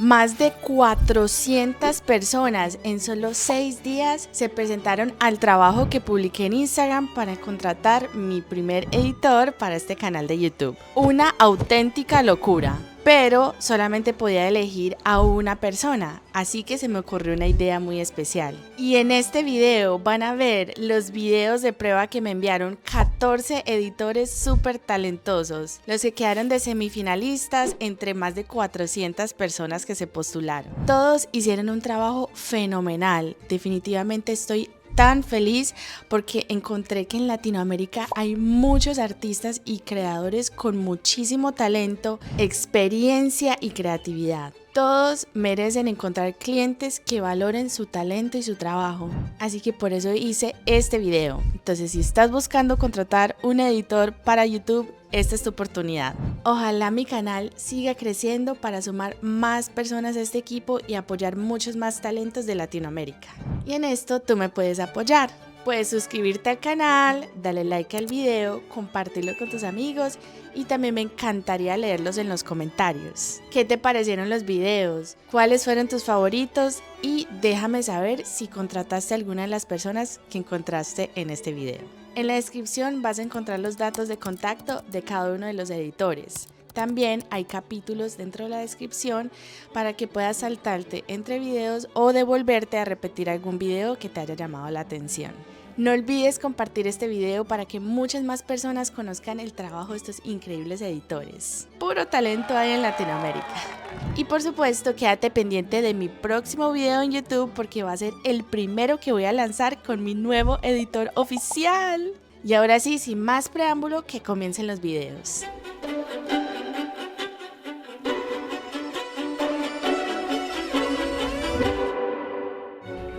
Más de 400 personas en solo 6 días se presentaron al trabajo que publiqué en Instagram para contratar mi primer editor para este canal de YouTube. Una auténtica locura, pero solamente podía elegir a una persona, así que se me ocurrió una idea muy especial. Y en este video van a ver los videos de prueba que me enviaron 14 editores súper talentosos, los que quedaron de semifinalistas entre más de 400 personas que se postularon. Todos hicieron un trabajo fenomenal, definitivamente estoy tan feliz porque encontré que en Latinoamérica hay muchos artistas y creadores con muchísimo talento, experiencia y creatividad. Todos merecen encontrar clientes que valoren su talento y su trabajo, así que por eso hice este video. Entonces, si estás buscando contratar un editor para YouTube, esta es tu oportunidad. Ojalá mi canal siga creciendo para sumar más personas a este equipo y apoyar muchos más talentos de Latinoamérica. Y en esto tú me puedes apoyar. Puedes suscribirte al canal, darle like al video, compartirlo con tus amigos y también me encantaría leerlos en los comentarios. ¿Qué te parecieron los videos? ¿Cuáles fueron tus favoritos? Y déjame saber si contrataste a alguna de las personas que encontraste en este video. En la descripción vas a encontrar los datos de contacto de cada uno de los editores. También hay capítulos dentro de la descripción para que puedas saltarte entre videos o devolverte a repetir algún video que te haya llamado la atención. No olvides compartir este video para que muchas más personas conozcan el trabajo de estos increíbles editores. Puro talento hay en Latinoamérica. Y por supuesto, quédate pendiente de mi próximo video en YouTube porque va a ser el primero que voy a lanzar con mi nuevo editor oficial. Y ahora sí, sin más preámbulo, que comiencen los videos.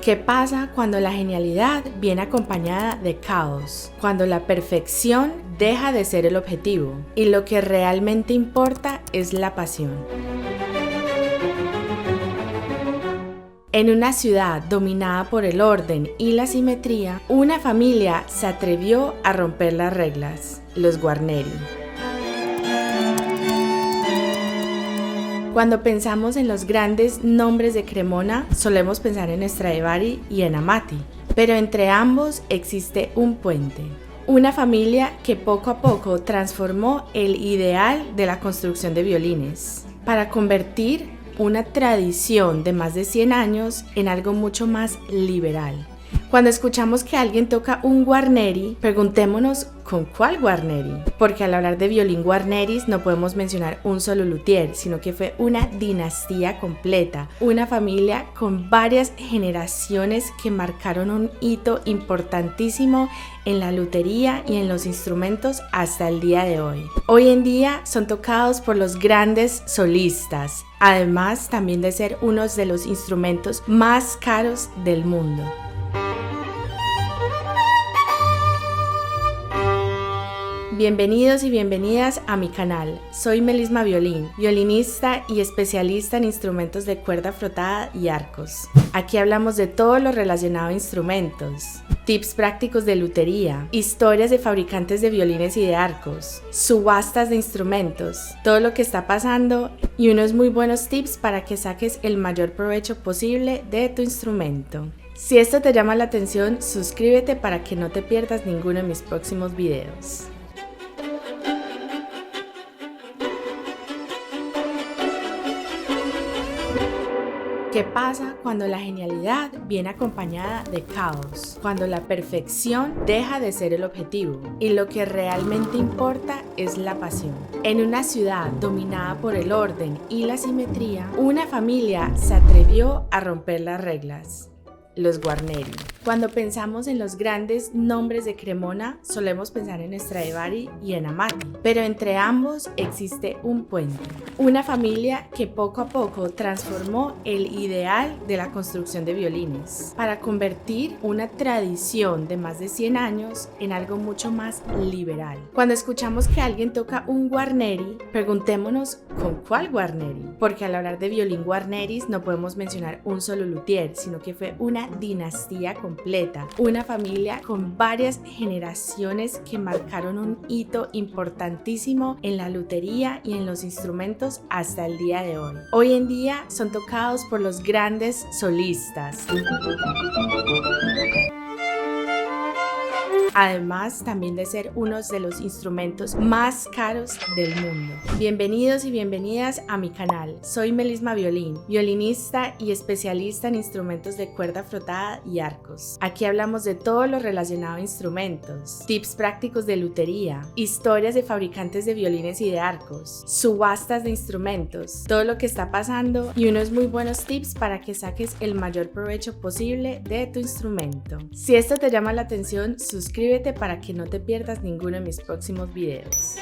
¿Qué pasa cuando la genialidad viene acompañada de caos? Cuando la perfección deja de ser el objetivo y lo que realmente importa es la pasión. En una ciudad dominada por el orden y la simetría, una familia se atrevió a romper las reglas, los Guarneri. Cuando pensamos en los grandes nombres de Cremona, solemos pensar en Stradivari y en Amati, pero entre ambos existe un puente. Una familia que poco a poco transformó el ideal de la construcción de violines para convertir una tradición de más de 100 años en algo mucho más liberal. Cuando escuchamos que alguien toca un Guarneri, preguntémonos ¿con cuál Guarneri? Porque al hablar de violín Guarneris no podemos mencionar un solo luthier, sino que fue una dinastía completa, una familia con varias generaciones que marcaron un hito importantísimo en la lutería y en los instrumentos hasta el día de hoy. Hoy en día son tocados por los grandes solistas, además también de ser uno de los instrumentos más caros del mundo. Bienvenidos y bienvenidas a mi canal. Soy Melisma Violín, violinista y especialista en instrumentos de cuerda frotada y arcos. Aquí hablamos de todo lo relacionado a instrumentos, tips prácticos de lutería, historias de fabricantes de violines y de arcos, subastas de instrumentos, todo lo que está pasando y unos muy buenos tips para que saques el mayor provecho posible de tu instrumento. Si esto te llama la atención, suscríbete para que no te pierdas ninguno de mis próximos videos. ¿Qué pasa cuando la genialidad viene acompañada de caos? Cuando la perfección deja de ser el objetivo y lo que realmente importa es la pasión. En una ciudad dominada por el orden y la simetría, una familia se atrevió a romper las reglas, los Guarneri. Cuando pensamos en los grandes nombres de Cremona, solemos pensar en Stradivari y en Amati, pero entre ambos existe un puente. Una familia que poco a poco transformó el ideal de la construcción de violines para convertir una tradición de más de 100 años en algo mucho más liberal. Cuando escuchamos que alguien toca un Guarneri, preguntémonos ¿con cuál Guarneri? Porque al hablar de violín Guarneris no podemos mencionar un solo luthier, sino que fue una una dinastía completa, una familia con varias generaciones que marcaron un hito importantísimo en la lutería y en los instrumentos hasta el día de hoy. Hoy en día son tocados por los grandes solistas. Además también de ser uno de los instrumentos más caros del mundo. Bienvenidos y bienvenidas a mi canal. Soy Melisma Violín, violinista y especialista en instrumentos de cuerda frotada y arcos. Aquí hablamos de todo lo relacionado a instrumentos, tips prácticos de lutería, historias de fabricantes de violines y de arcos, subastas de instrumentos, todo lo que está pasando y unos muy buenos tips para que saques el mayor provecho posible de tu instrumento. Si esto te llama la atención, suscríbete para que no te pierdas ninguno de mis próximos videos.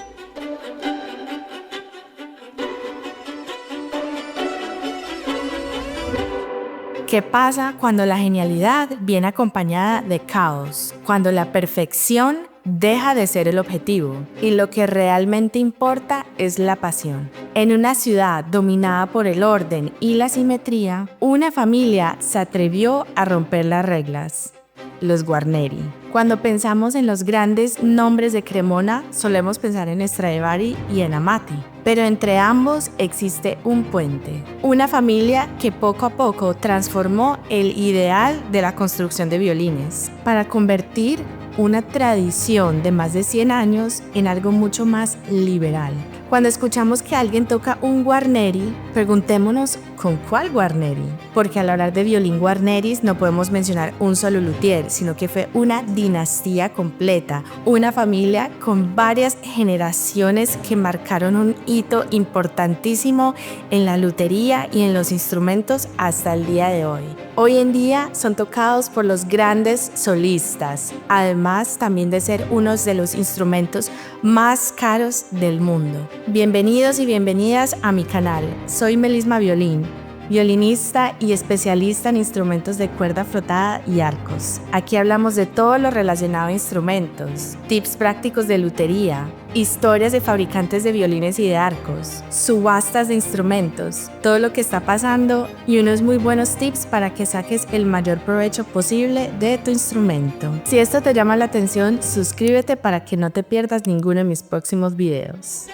¿Qué pasa cuando la genialidad viene acompañada de caos? Cuando la perfección deja de ser el objetivo y lo que realmente importa es la pasión. En una ciudad dominada por el orden y la simetría, una familia se atrevió a romper las reglas. Los Guarneri. Cuando pensamos en los grandes nombres de Cremona, solemos pensar en Stradivari y en Amati. Pero entre ambos existe un puente. Una familia que poco a poco transformó el ideal de la construcción de violines para convertir una tradición de más de 100 años en algo mucho más liberal. Cuando escuchamos que alguien toca un Guarneri, preguntémonos ¿con cuál Guarneri? Porque al hablar de violín Guarneris no podemos mencionar un solo luthier, sino que fue una dinastía completa, una familia con varias generaciones que marcaron un hito importantísimo en la lutería y en los instrumentos hasta el día de hoy. Hoy en día son tocados por los grandes solistas, además también de ser uno de los instrumentos más caros del mundo. Bienvenidos y bienvenidas a mi canal. Soy Melisma Violín, violinista y especialista en instrumentos de cuerda frotada y arcos. Aquí hablamos de todo lo relacionado a instrumentos, tips prácticos de lutería, historias de fabricantes de violines y de arcos, subastas de instrumentos, todo lo que está pasando y unos muy buenos tips para que saques el mayor provecho posible de tu instrumento. Si esto te llama la atención, suscríbete para que no te pierdas ninguno de mis próximos videos.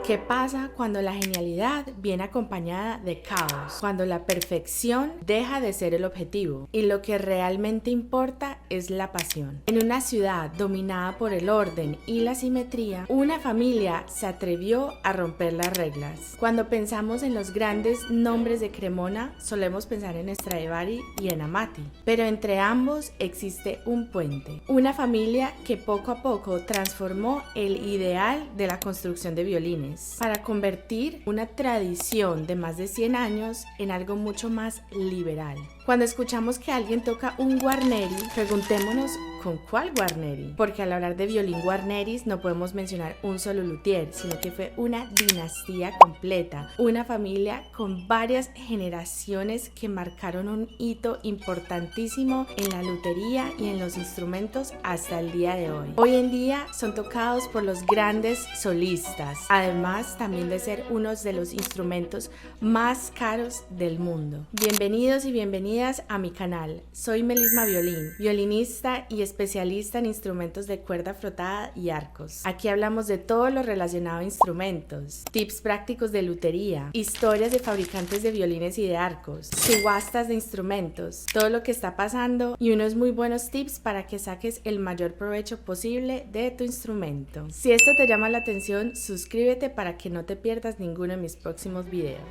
¿Qué pasa cuando la genialidad viene acompañada de caos? Cuando la perfección deja de ser el objetivo y lo que realmente importa es la pasión. En una ciudad dominada por el orden y la simetría, una familia se atrevió a romper las reglas. Cuando pensamos en los grandes nombres de Cremona, solemos pensar en Stradivari y en Amati. Pero entre ambos existe un puente. Una familia que poco a poco transformó el ideal de la construcción de violines para convertir una tradición de más de 100 años en algo mucho más liberal. Cuando escuchamos que alguien toca un Guarneri, preguntémonos ¿con cuál Guarneri? Porque al hablar de violín Guarneris no podemos mencionar un solo luthier, sino que fue una dinastía completa, una familia con varias generaciones que marcaron un hito importantísimo en la lutería y en los instrumentos hasta el día de hoy. Hoy en día son tocados por los grandes solistas, además también de ser uno de los instrumentos más caros del mundo. Bienvenidos y bienvenidas a mi canal. Soy Melisma Violín, violinista y especialista en instrumentos de cuerda frotada y arcos. Aquí hablamos de todo lo relacionado a instrumentos, tips prácticos de lutería, historias de fabricantes de violines y de arcos, subastas de instrumentos, todo lo que está pasando y unos muy buenos tips para que saques el mayor provecho posible de tu instrumento. Si esto te llama la atención, suscríbete para que no te pierdas ninguno de mis próximos videos.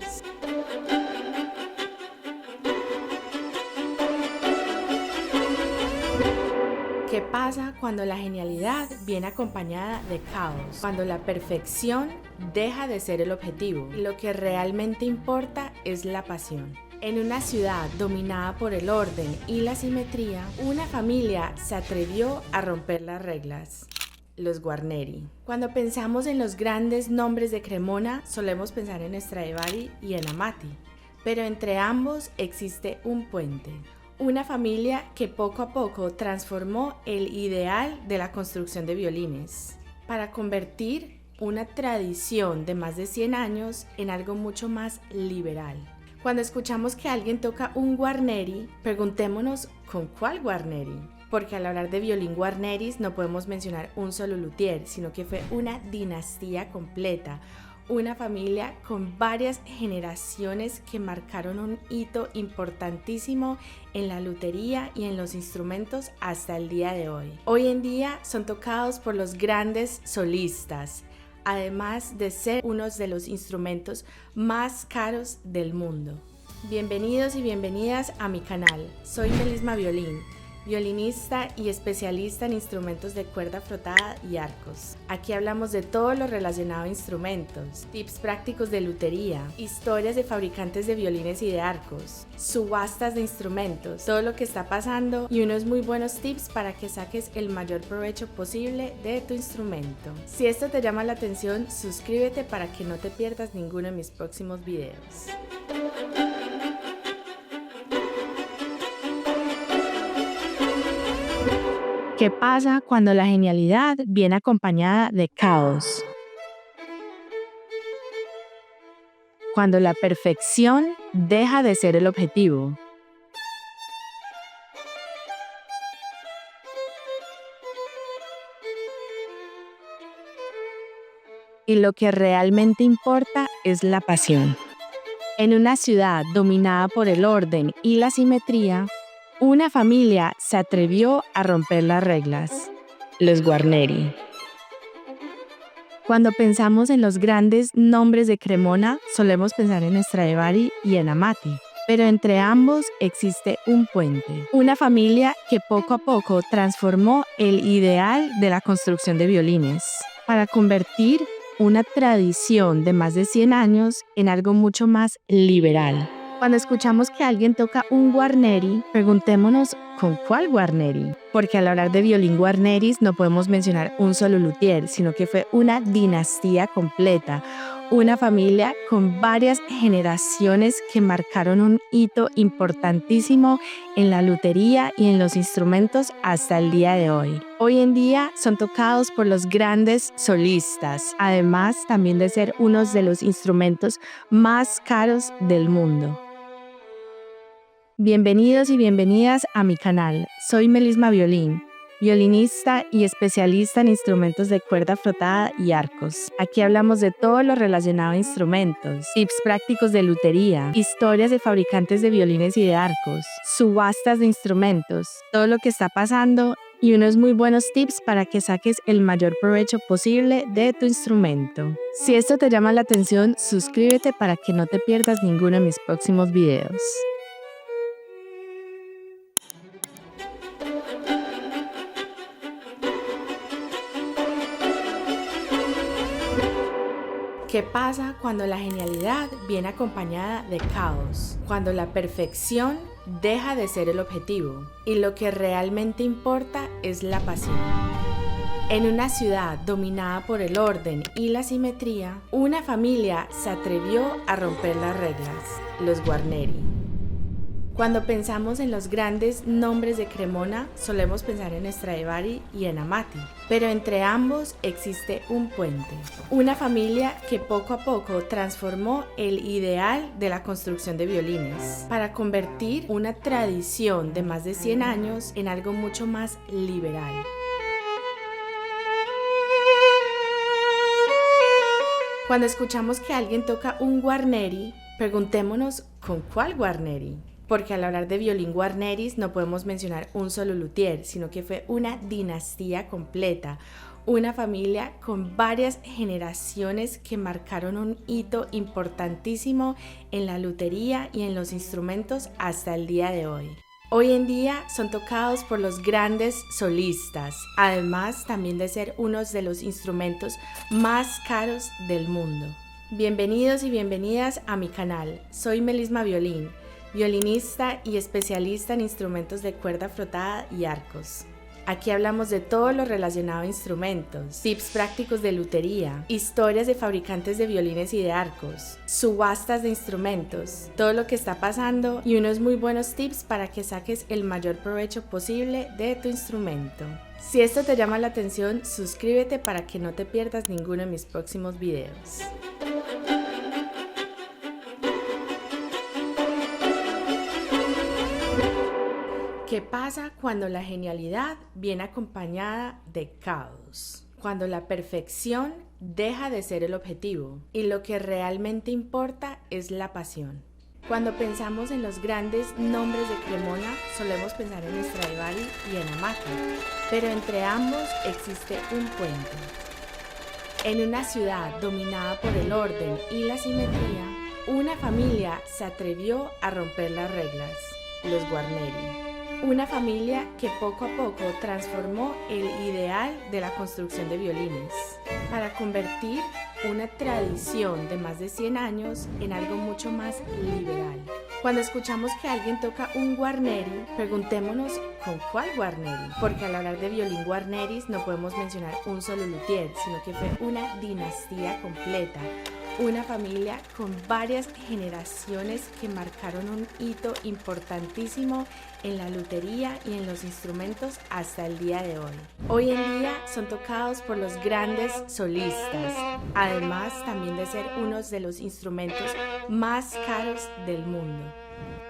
¿Qué pasa cuando la genialidad viene acompañada de caos? Cuando la perfección deja de ser el objetivo y lo que realmente importa es la pasión. En una ciudad dominada por el orden y la simetría, una familia se atrevió a romper las reglas. Los Guarneri. Cuando pensamos en los grandes nombres de Cremona, solemos pensar en Stradivari y en Amati. Pero entre ambos existe un puente. Una familia que poco a poco transformó el ideal de la construcción de violines para convertir una tradición de más de 100 años en algo mucho más liberal. Cuando escuchamos que alguien toca un guarneri, preguntémonos ¿con cuál guarneri? Porque al hablar de violín guarneris no podemos mencionar un solo luthier, sino que fue una dinastía completa, una familia con varias generaciones que marcaron un hito importantísimo en la lutería y en los instrumentos hasta el día de hoy. Hoy en día son tocados por los grandes solistas, además de ser uno de los instrumentos más caros del mundo. Bienvenidos y bienvenidas a mi canal. Soy Melisma Violín, violinista y especialista en instrumentos de cuerda frotada y arcos. Aquí hablamos de todo lo relacionado a instrumentos, tips prácticos de lutería, historias de fabricantes de violines y de arcos, subastas de instrumentos, todo lo que está pasando y unos muy buenos tips para que saques el mayor provecho posible de tu instrumento. Si esto te llama la atención, suscríbete para que no te pierdas ninguno de mis próximos videos. ¿Qué pasa cuando la genialidad viene acompañada de caos? Cuando la perfección deja de ser el objetivo. Y lo que realmente importa es la pasión. En una ciudad dominada por el orden y la simetría, una familia se atrevió a romper las reglas, los Guarneri. Cuando pensamos en los grandes nombres de Cremona, solemos pensar en Stradivari y en Amati, pero entre ambos existe un puente, una familia que poco a poco transformó el ideal de la construcción de violines para convertir una tradición de más de 100 años en algo mucho más liberal. Cuando escuchamos que alguien toca un guarneri, preguntémonos ¿con cuál guarneri? Porque al hablar de violín guarneris no podemos mencionar un solo luthier, sino que fue una dinastía completa, una familia con varias generaciones que marcaron un hito importantísimo en la lutería y en los instrumentos hasta el día de hoy. Hoy en día son tocados por los grandes solistas, además también de ser uno de los instrumentos más caros del mundo. Bienvenidos y bienvenidas a mi canal. Soy Melisma Violín, violinista y especialista en instrumentos de cuerda frotada y arcos. Aquí hablamos de todo lo relacionado a instrumentos, tips prácticos de lutería, historias de fabricantes de violines y de arcos, subastas de instrumentos, todo lo que está pasando y unos muy buenos tips para que saques el mayor provecho posible de tu instrumento. Si esto te llama la atención, suscríbete para que no te pierdas ninguno de mis próximos videos. ¿Qué pasa cuando la genialidad viene acompañada de caos? Cuando la perfección deja de ser el objetivo y lo que realmente importa es la pasión. En una ciudad dominada por el orden y la simetría, una familia se atrevió a romper las reglas, los Guarneri. Cuando pensamos en los grandes nombres de Cremona, solemos pensar en Stradivari y en Amati, pero entre ambos existe un puente, una familia que poco a poco transformó el ideal de la construcción de violines para convertir una tradición de más de 100 años en algo mucho más liberal. Cuando escuchamos que alguien toca un guarneri, preguntémonos ¿con cuál guarneri? Porque al hablar de violín guarneris no podemos mencionar un solo luthier, sino que fue una dinastía completa, una familia con varias generaciones que marcaron un hito importantísimo en la lutería y en los instrumentos hasta el día de hoy. Hoy en día son tocados por los grandes solistas, además también de ser uno de los instrumentos más caros del mundo. Bienvenidos y bienvenidas a mi canal. Soy Melisma Violín, violinista y especialista en instrumentos de cuerda frotada y arcos. Aquí hablamos de todo lo relacionado a instrumentos, tips prácticos de lutería, historias de fabricantes de violines y de arcos, subastas de instrumentos, todo lo que está pasando y unos muy buenos tips para que saques el mayor provecho posible de tu instrumento. Si esto te llama la atención, suscríbete para que no te pierdas ninguno de mis próximos videos. ¿Qué pasa cuando la genialidad viene acompañada de caos? Cuando la perfección deja de ser el objetivo y lo que realmente importa es la pasión. Cuando pensamos en los grandes nombres de Cremona, solemos pensar en Stradivari y en Amati, pero entre ambos existe un puente. En una ciudad dominada por el orden y la simetría, una familia se atrevió a romper las reglas, los Guarneri. Una familia que poco a poco transformó el ideal de la construcción de violines para convertir una tradición de más de 100 años en algo mucho más liberal. Cuando escuchamos que alguien toca un Guarneri, preguntémonos ¿con cuál Guarneri? Porque al hablar de violín Guarneris no podemos mencionar un solo luthier, sino que fue una dinastía completa. Una familia con varias generaciones que marcaron un hito importantísimo en la lutería y en los instrumentos hasta el día de hoy. Hoy en día son tocados por los grandes solistas, además también de ser unos de los instrumentos más caros del mundo.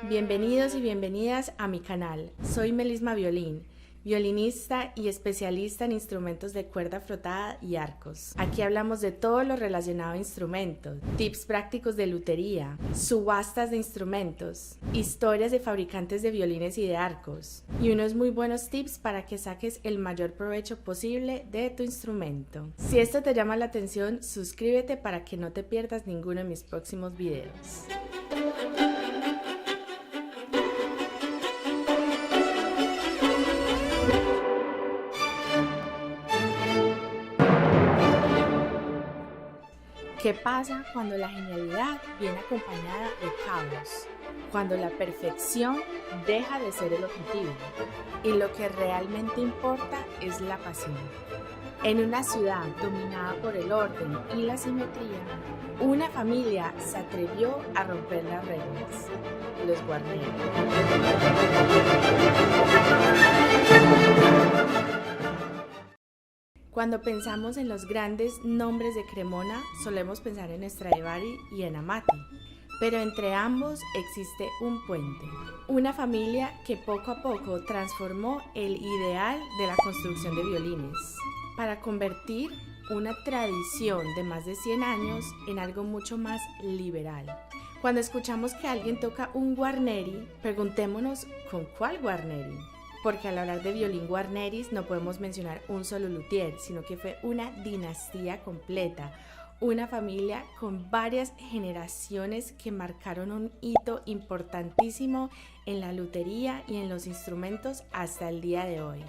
Bienvenidos y bienvenidas a mi canal. Soy Melisma Violín, violinista y especialista en instrumentos de cuerda frotada y arcos. Aquí hablamos de todo lo relacionado a instrumentos, tips prácticos de lutería, subastas de instrumentos, historias de fabricantes de violines y de arcos, y unos muy buenos tips para que saques el mayor provecho posible de tu instrumento. Si esto te llama la atención, suscríbete para que no te pierdas ninguno de mis próximos videos. ¿Qué pasa cuando la genialidad viene acompañada de caos? Cuando la perfección deja de ser el objetivo y lo que realmente importa es la pasión. En una ciudad dominada por el orden y la simetría, una familia se atrevió a romper las reglas, los Guarneri. Cuando pensamos en los grandes nombres de Cremona, solemos pensar en Stradivari y en Amati, pero entre ambos existe un puente. Una familia que poco a poco transformó el ideal de la construcción de violines para convertir una tradición de más de 100 años en algo mucho más liberal. Cuando escuchamos que alguien toca un Guarneri, preguntémonos ¿con cuál Guarneri? Porque al hablar de violín Guarneris no podemos mencionar un solo luthier, sino que fue una dinastía completa, una familia con varias generaciones que marcaron un hito importantísimo en la lutería y en los instrumentos hasta el día de hoy.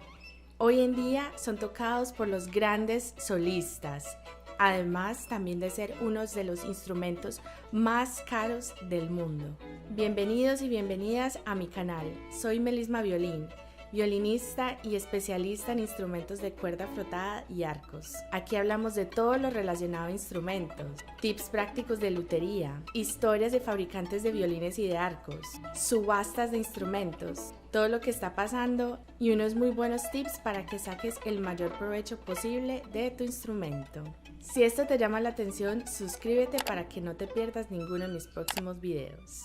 Hoy en día son tocados por los grandes solistas, además también de ser unos de los instrumentos más caros del mundo. Bienvenidos y bienvenidas a mi canal. Soy Melisma Violín, violinista y especialista en instrumentos de cuerda frotada y arcos. Aquí hablamos de todo lo relacionado a instrumentos, tips prácticos de lutería, historias de fabricantes de violines y de arcos, subastas de instrumentos, todo lo que está pasando y unos muy buenos tips para que saques el mayor provecho posible de tu instrumento. Si esto te llama la atención, suscríbete para que no te pierdas ninguno de mis próximos videos.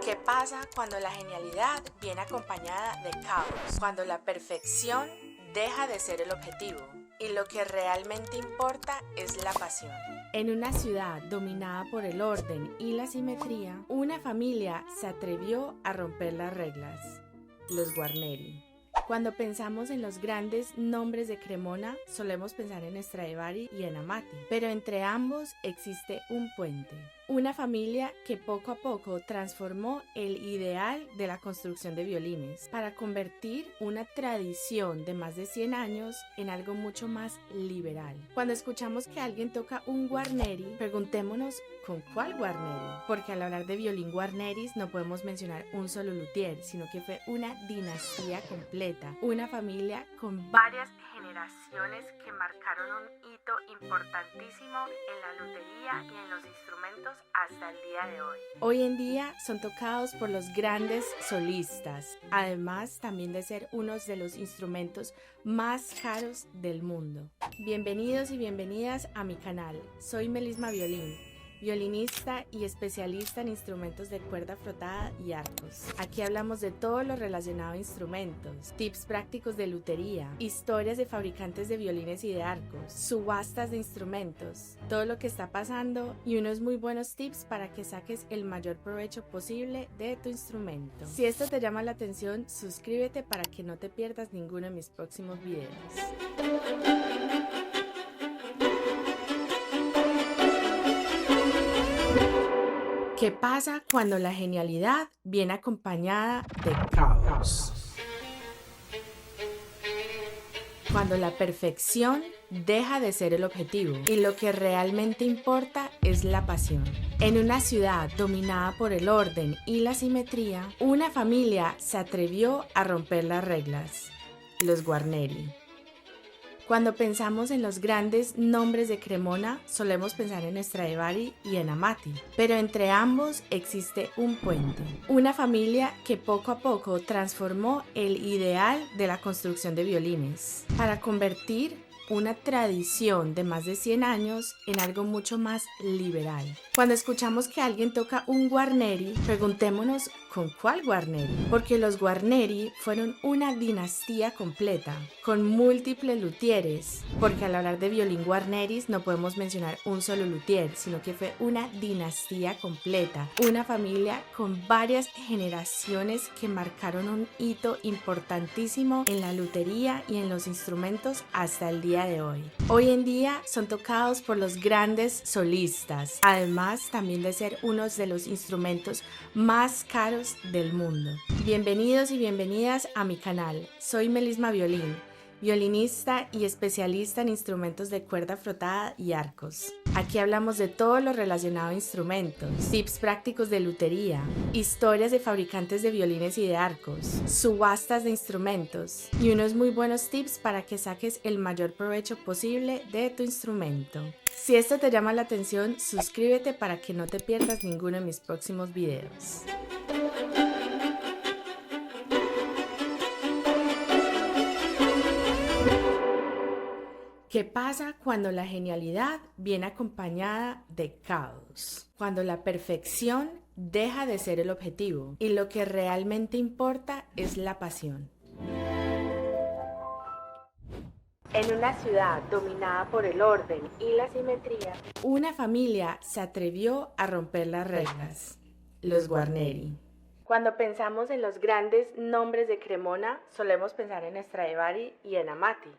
¿Qué pasa cuando la genialidad viene acompañada de caos? Cuando la perfección deja de ser el objetivo y lo que realmente importa es la pasión. En una ciudad dominada por el orden y la simetría, una familia se atrevió a romper las reglas, los Guarneri. Cuando pensamos en los grandes nombres de Cremona, solemos pensar en Stradivari y en Amati, pero entre ambos existe un puente. Una familia que poco a poco transformó el ideal de la construcción de violines para convertir una tradición de más de 100 años en algo mucho más liberal. Cuando escuchamos que alguien toca un Guarneri, preguntémonos ¿con cuál Guarneri? Porque al hablar de violín Guarneris no podemos mencionar un solo luthier, sino que fue una dinastía completa, una familia con varias generaciones generaciones que marcaron un hito importantísimo en la lutería y en los instrumentos hasta el día de hoy. Hoy en día son tocados por los grandes solistas, además también de ser unos de los instrumentos más caros del mundo. Bienvenidos y bienvenidas a mi canal. Soy Melisma Violín, violinista y especialista en instrumentos de cuerda frotada y arcos. Aquí hablamos de todo lo relacionado a instrumentos, tips prácticos de lutería, historias de fabricantes de violines y de arcos, subastas de instrumentos, todo lo que está pasando y unos muy buenos tips para que saques el mayor provecho posible de tu instrumento. Si esto te llama la atención, suscríbete para que no te pierdas ninguno de mis próximos videos. ¿Qué pasa cuando la genialidad viene acompañada de caos? Cuando la perfección deja de ser el objetivo y lo que realmente importa es la pasión. En una ciudad dominada por el orden y la simetría, una familia se atrevió a romper las reglas: los Guarneri. Cuando pensamos en los grandes nombres de Cremona, solemos pensar en Stradivari y en Amati, pero entre ambos existe un puente, una familia que poco a poco transformó el ideal de la construcción de violines para convertir una tradición de más de 100 años en algo mucho más liberal. Cuando escuchamos que alguien toca un Guarneri, preguntémonos ¿con cuál Guarneri? Porque los Guarneri fueron una dinastía completa, con múltiples luthieres, porque al hablar de violín Guarneris no podemos mencionar un solo luthier, sino que fue una dinastía completa, una familia con varias generaciones que marcaron un hito importantísimo en la lutería y en los instrumentos hasta el día de hoy. Hoy en día son tocados por los grandes solistas, además también de ser unos de los instrumentos más caros del mundo. Bienvenidos y bienvenidas a mi canal. Soy Melisma Violín, violinista y especialista en instrumentos de cuerda frotada y arcos. Aquí hablamos de todo lo relacionado a instrumentos, tips prácticos de lutería, historias de fabricantes de violines y de arcos, subastas de instrumentos y unos muy buenos tips para que saques el mayor provecho posible de tu instrumento. Si esto te llama la atención, suscríbete para que no te pierdas ninguno de mis próximos videos. ¿Qué pasa cuando la genialidad viene acompañada de caos? Cuando la perfección deja de ser el objetivo y lo que realmente importa es la pasión. En una ciudad dominada por el orden y la simetría, una familia se atrevió a romper las reglas: los Guarneri. Cuando pensamos en los grandes nombres de Cremona, solemos pensar en Stradivari y en Amati.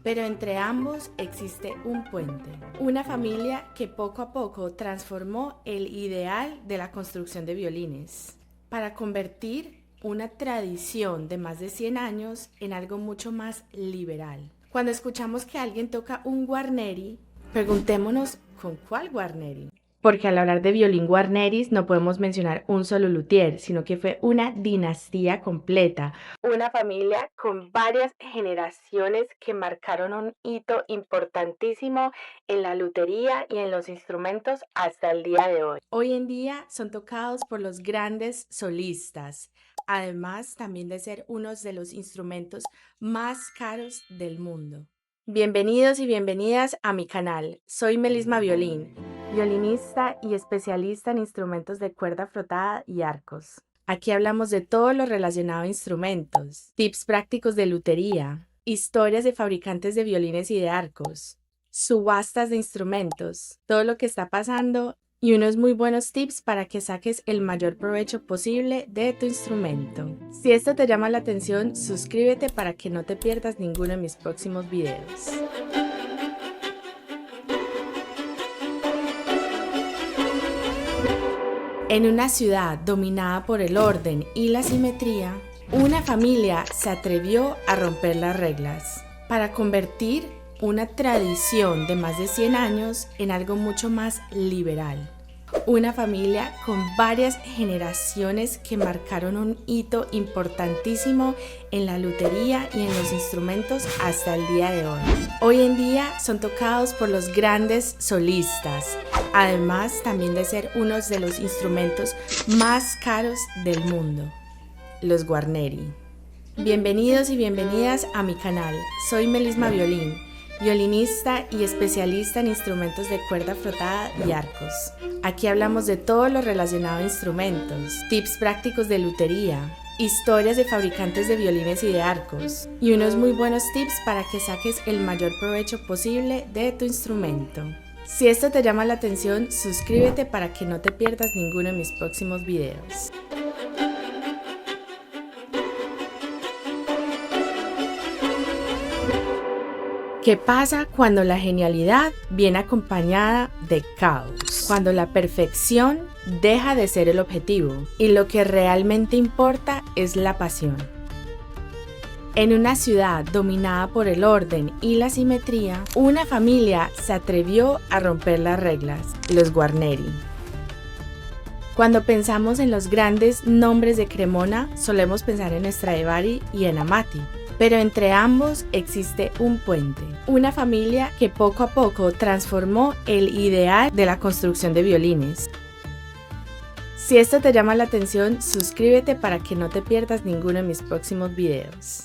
Pero entre ambos existe un puente, una familia que poco a poco transformó el ideal de la construcción de violines para convertir una tradición de más de 100 años en algo mucho más liberal. Cuando escuchamos que alguien toca un Guarneri, preguntémonos ¿con cuál Guarneri? Porque al hablar de violín Guarneris no podemos mencionar un solo luthier, sino que fue una dinastía completa, una familia con varias generaciones que marcaron un hito importantísimo en la lutería y en los instrumentos hasta el día de hoy. Hoy en día son tocados por los grandes solistas, además también de ser unos de los instrumentos más caros del mundo. Bienvenidos y bienvenidas a mi canal. Soy Melisma Violín, violinista y especialista en instrumentos de cuerda frotada y arcos. Aquí hablamos de todo lo relacionado a instrumentos, tips prácticos de lutería, historias de fabricantes de violines y de arcos, subastas de instrumentos, todo lo que está pasando y unos muy buenos tips para que saques el mayor provecho posible de tu instrumento. Si esto te llama la atención, suscríbete para que no te pierdas ninguno de mis próximos videos. En una ciudad dominada por el orden y la simetría, una familia se atrevió a romper las reglas para convertir una tradición de más de 100 años en algo mucho más liberal. Una familia con varias generaciones que marcaron un hito importantísimo en la lutería y en los instrumentos hasta el día de hoy. Hoy en día son tocados por los grandes solistas, además también de ser unos de los instrumentos más caros del mundo, los Guarneri. Bienvenidos y bienvenidas a mi canal. Soy Melisma Violín, violinista y especialista en instrumentos de cuerda frotada y arcos. Aquí hablamos de todo lo relacionado a instrumentos, tips prácticos de lutería, historias de fabricantes de violines y de arcos, y unos muy buenos tips para que saques el mayor provecho posible de tu instrumento. Si esto te llama la atención, suscríbete para que no te pierdas ninguno de mis próximos videos. ¿Qué pasa cuando la genialidad viene acompañada de caos? Cuando la perfección deja de ser el objetivo y lo que realmente importa es la pasión. En una ciudad dominada por el orden y la simetría, una familia se atrevió a romper las reglas, los Guarneri. Cuando pensamos en los grandes nombres de Cremona, solemos pensar en Stradivari y en Amati. Pero entre ambos existe un puente, una familia que poco a poco transformó el ideal de la construcción de violines. Si esto te llama la atención, suscríbete para que no te pierdas ninguno de mis próximos videos.